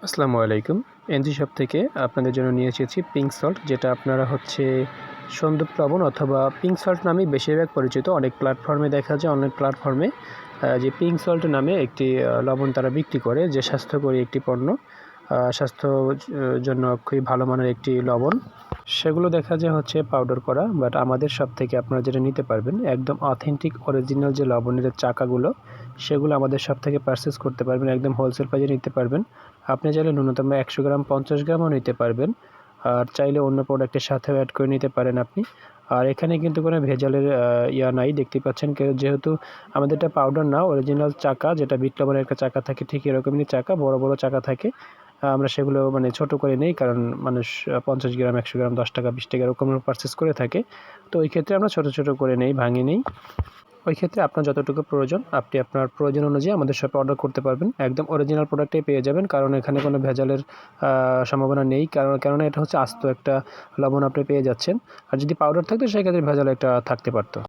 আসসালামু আলাইকুম। NG shop থেকে আপনাদের জন্য নিয়ে এসেছি পিঙ্ক সল্ট, যেটা আপনারা সন্দুপ লবণ অথবা পিঙ্ক সল্ট নামেই বেশিরভাগ পরিচিত। অনেক প্ল্যাটফর্মে দেখা যায়, অনেক প্ল্যাটফর্মে যে পিঙ্ক সল্ট নামে একটি লবণ তারা বিক্রি করে, যে স্বাস্থ্যকরী একটি পণ্য, স্বাস্থ্য জন্য খুবই ভালো মানের একটি লবণ। সেগুলো দেখা যায় পাউডার করা, বাট আমাদের শপ থেকে আপনারা যেটা নিতে পারবেন একদম অথেন্টিক অরিজিনাল যে লবণের চাকাগুলো, সেগুলো আমাদের শপ থেকে পারচেস করতে পারবেন। একদম হোলসেল প্রাইসে নিতে পারবেন। আপনি চাইলে ন্যূনতম 100 গ্রাম 50 গ্রামও নিতে পারবেন, আর চাইলে অন্য প্রোডাক্টের সাথেও অ্যাড করে নিতে পারেন আপনি। আর এখানে কিন্তু কোনো ভেজালের নাই, দেখতে পাচ্ছেন। যেহেতু আমাদের এটা পাউডার না, অরিজিনাল চাকা, যেটা বিট লবণের একটা চাকা থাকে, ঠিক এরকমই চাকা, বড় বড় চাকা থাকে। আমরা সেগুলো ছোট করে নেই, কারণ মানুষ 50 গ্রাম 100 গ্রাম 10 টাকা 20 টাকা এরকম পারচেস করে থাকে। তো ওই ক্ষেত্রে আমরা ছোট ছোট করে নেই, ভাঙিয়ে নেই। ওই ক্ষেত্রে আপনার যতটুকু প্রয়োজন আপনি আপনার প্রয়োজন অনুযায়ী আমাদের শপে অর্ডার করতে পারবেন। একদম অরিজিনাল প্রোডাক্টই পেয়ে যাবেন, কারণ এখানে কোনো ভেজালের সম্ভাবনা নেই। কেননা এটা আস্ত একটা লবণ আপনি পেয়ে যাচ্ছেন। আর যদি পাউডার থাকতো সেক্ষেত্রে ভেজাল একটা থাকতে পারতো।